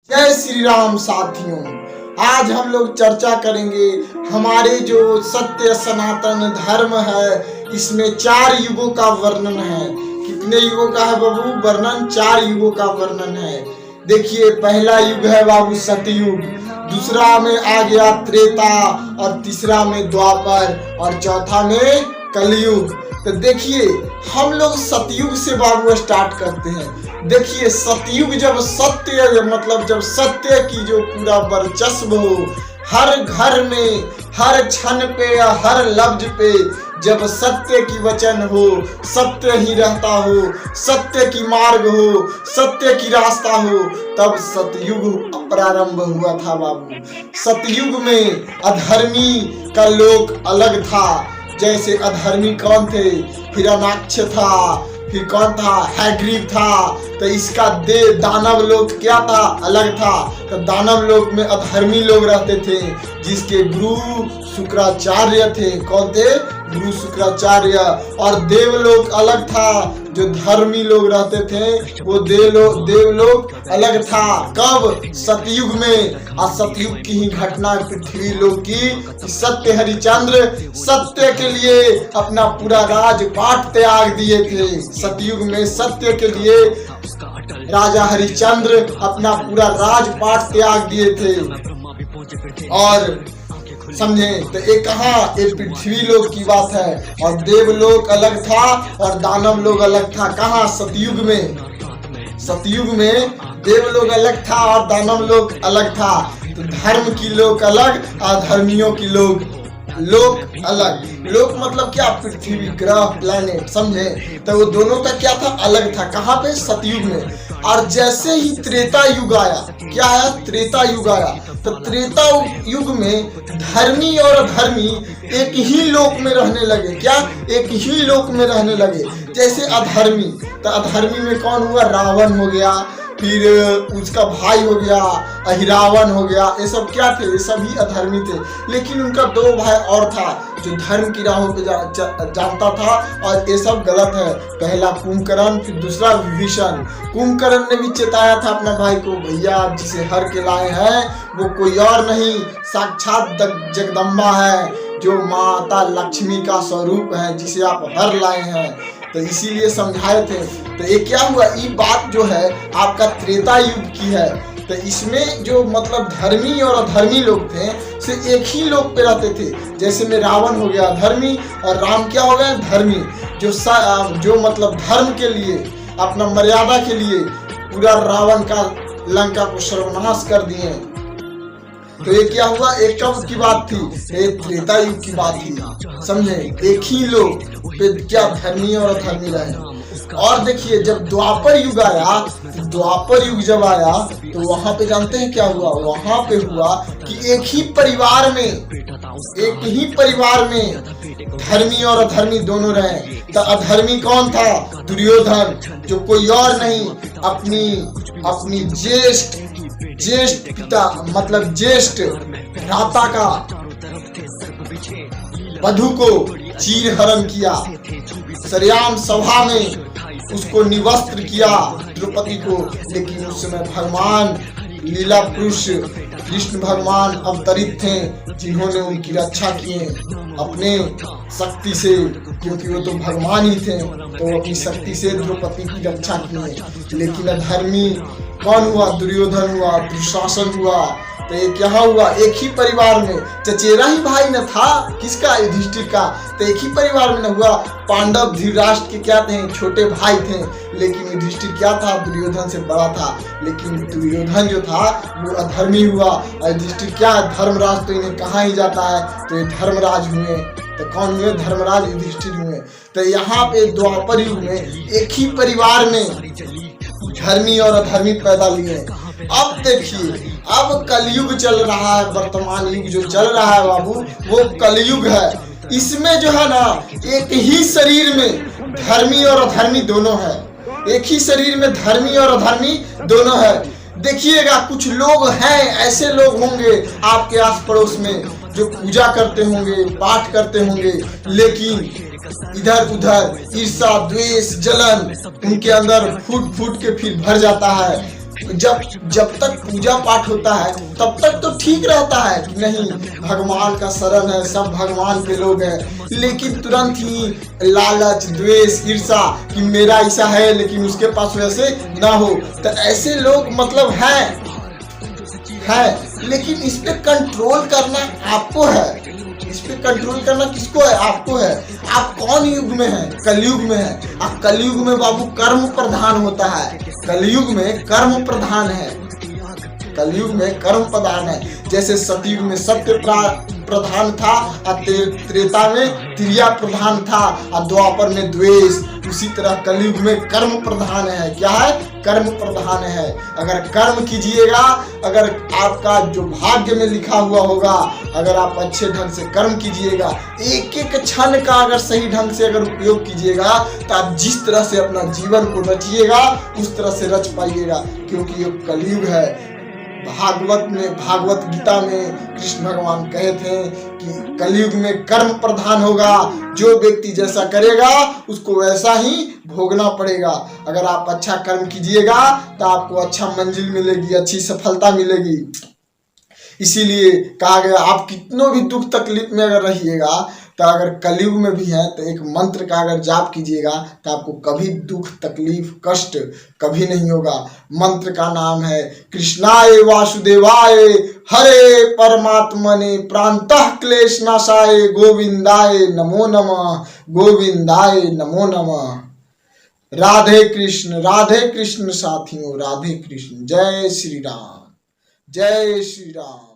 जय श्री राम साथियों, आज हम लोग चर्चा करेंगे हमारे जो सत्य सनातन धर्म है। इसमें 4 युगों का वर्णन है। कितने युगों का है बाबू वर्णन? 4 युगों का वर्णन है। देखिए, पहला युग है बाबू सतयुग, दूसरा में आ गया त्रेता, और तीसरा में द्वापर, और चौथा में कलयुग। तो देखिए, हम लोग सतयुग से बाबू स्टार्ट करते हैं। देखिए, सतयुग जब सत्य मतलब जब सत्य की जो पूरा वर्चस्व हो, हर घर में, हर क्षण पे, हर लफ्ज पे जब सत्य की वचन हो, सत्य ही रहता हो, सत्य की मार्ग हो, सत्य की रास्ता हो, तब सतयुग प्रारंभ हुआ था बाबू। सतयुग में अधर्मी का लोक अलग था। जैसे अधर्मी कौन थे? हिरण्याक्ष था, फिर कौन था? हैग्रीव था। तो इसका दानव लोक क्या था? अलग था। तो दानव लोक में अधर्मी लोग रहते थे, जिसके गुरु शुक्राचार्य थे। कौन थे? गुरु शुक्राचार्य। और देवलोक अलग था, जो धर्मी लोग रहते थे वो देवलोक अलग था। कब? सतयुग में। और सतयुग की ही घटना पृथ्वी लोक की, सत्य हरिश्चंद्र सत्य के लिए अपना पूरा राजपाट त्याग दिए थे। सतयुग में सत्य के लिए राजा हरिश्चंद्र अपना पूरा राजपाट त्याग दिए थे। और समझे तो ये कहाँ? ये पृथ्वी लोक की बात है। और देवलोक अलग था और दानव लोग अलग था। कहाँ? सतयुग में। सतयुग में देवलोक अलग था और दानव लोग अलग था। तो धर्म की लोक अलग और धर्मियों की लोक अलग। लोक मतलब क्या? पृथ्वी, ग्रह, प्लैनेट। समझे? तो वो दोनों का क्या था? अलग था। कहाँ पे? सतयुग में। और जैसे ही त्रेता युग आया, क्या है? त्रेता युग आया। तो त्रेता युग में धर्मी और अधर्मी एक ही लोक में रहने लगे। क्या? एक ही लोक में रहने लगे। जैसे अधर्मी, तो अधर्मी में कौन हुआ? रावण हो गया, फिर उसका भाई हो गया अहिरावण हो गया। ये सब क्या थे? ये सभी अधर्मी थे। लेकिन उनका 2 भाई और था जो धर्म की राहों पे जानता था, और ये सब गलत है। पहला कुंभकर्ण, फिर दूसरा विभीषण। कुंभकर्ण ने भी चेताया था अपना भाई को, भैया आप जिसे हर के लाए हैं वो कोई और नहीं, साक्षात जगदम्बा है, जो माता लक्ष्मी का स्वरूप है, जिसे आप हर लाए हैं। तो इसीलिए समझाए थे। तो ये क्या हुआ? ये बात जो है आपका त्रेता युग की है। तो इसमें जो मतलब धर्मी और अधर्मी लोग थे से एक ही लोक पे रहते थे। जैसे में रावण हो गया धर्मी और राम क्या हो गए? धर्मी। जो मतलब धर्म के लिए, अपना मर्यादा के लिए पूरा रावण का लंका को सर्वनाश कर दिए। तो ये क्या हुआ? एक कब की बात थी? ये त्रेता युग की बात थी। समझे? एक ही लोग पे क्या धर्मी और अधर्मी रहे। और देखिए, जब द्वापर युग आया, द्वापर युग जब आया तो वहां पे जानते हैं क्या हुआ? वहां पे हुआ कि एक ही परिवार में धर्मी और अधर्मी दोनों रहे। तो अधर्मी कौन था? दुर्योधन, जो कोई और नहीं, अपनी ज्येष्ठ पिता मतलब ज्येष्ठ भ्राता का वधु को चीर हरण किया। सरियाम सभा में उसको निवस्त्र किया द्रौपदी को। लेकिन उस समय भगवान लीला पुरुष कृष्ण भगवान अवतरित थे, जिन्होंने उनकी रक्षा किए अपने शक्ति से, क्योंकि वो तो भगवान ही थे। तो अपनी शक्ति से द्रौपदी की रक्षा किए। लेकिन अधर्मी कौन हुआ? दुर्योधन हुआ, दुशासन हुआ। तो ये क्या हुआ? एक ही परिवार में चचेरा ही भाई न था किसका? युधिष्ठिर का। तो एक ही परिवार में न हुआ। पांडव धृतराष्ट्र के क्या थे? छोटे भाई थे। लेकिन युधिष्ठिर क्या था? दुर्योधन से बड़ा था। लेकिन दुर्योधन जो था वो अधर्मी हुआ, और युधिष्ठिर क्या? धर्मराज। तो इन्हें कहाँ ही जाता है? तो ये धर्मराज हुए। तो कौन हुए? धर्मराज युधिष्ठिर हुए। तो यहाँ पे द्वापर युग में एक ही परिवार में धर्मी और अधर्मी पैदा लिए। अब देखिए, अब कलयुग चल रहा है। वर्तमान युग जो चल रहा है बाबू, वो कलयुग है। इसमें जो है ना, एक ही शरीर में धर्मी और अधर्मी दोनों है। एक ही शरीर में धर्मी और अधर्मी दोनों है। देखिएगा, कुछ लोग हैं, ऐसे लोग होंगे आपके आस पड़ोस में जो पूजा करते होंगे, पाठ करते होंगे, लेकिन इधर उधर ईर्ष्या, द्वेष, जलन उनके अंदर फूट फूट के फिर भर जाता है। जब तक पूजा पाठ होता है तब तक तो ठीक रहता है कि नहीं भगवान का शरण है, सब भगवान के लोग हैं, लेकिन तुरंत ही लालच, द्वेष, ईर्षा कि मेरा ऐसा है लेकिन उसके पास वैसे ना हो, तो ऐसे लोग मतलब है, लेकिन इस पे कंट्रोल करना आपको है। इस पे कंट्रोल करना किसको है? आपको है। आप कौन युग में हैं? कलयुग में है। आप कलयुग में बाबू कर्म प्रधान होता है, कलयुग में कर्म प्रधान है, कलयुग में कर्म प्रधान है। जैसे सतयुग में सत्य प्रधान था और त्रेता में क्रिया प्रधान था और द्वापर में द्वेष, उसी तरह कलयुग में कर्म प्रधान है। क्या है? कर्म प्रधान है। अगर कर्म कीजिएगा, अगर आपका जो भाग्य में लिखा हुआ होगा, अगर आप अच्छे ढंग से कर्म कीजिएगा, एक एक क्षण का अगर सही ढंग से अगर उपयोग कीजिएगा, तो आप जिस तरह से अपना जीवन को रचिएगा उस तरह से रच पाइएगा, क्योंकि ये कलयुग है। भागवत गीता में कृष्ण भगवान कहे थे कि कलयुग में कर्म प्रधान होगा, जो व्यक्ति जैसा करेगा उसको वैसा ही भोगना पड़ेगा। अगर आप अच्छा कर्म कीजिएगा तो आपको अच्छा मंजिल मिलेगी, अच्छी सफलता मिलेगी। इसीलिए कहा गया आप कितनों भी दुख तकलीफ में अगर रहिएगा, तो अगर कलयुग में भी है तो एक मंत्र का अगर जाप कीजिएगा तो आपको कभी दुख तकलीफ कष्ट कभी नहीं होगा। मंत्र का नाम है कृष्णाय वासुदेवाय हरे परमात्मने प्रांतः क्लेश नाशाय गोविंदाय नमो नमः, गोविंदाय नमो नमः। राधे कृष्ण साथियों, राधे कृष्ण। जय श्री राम, जय श्री राम।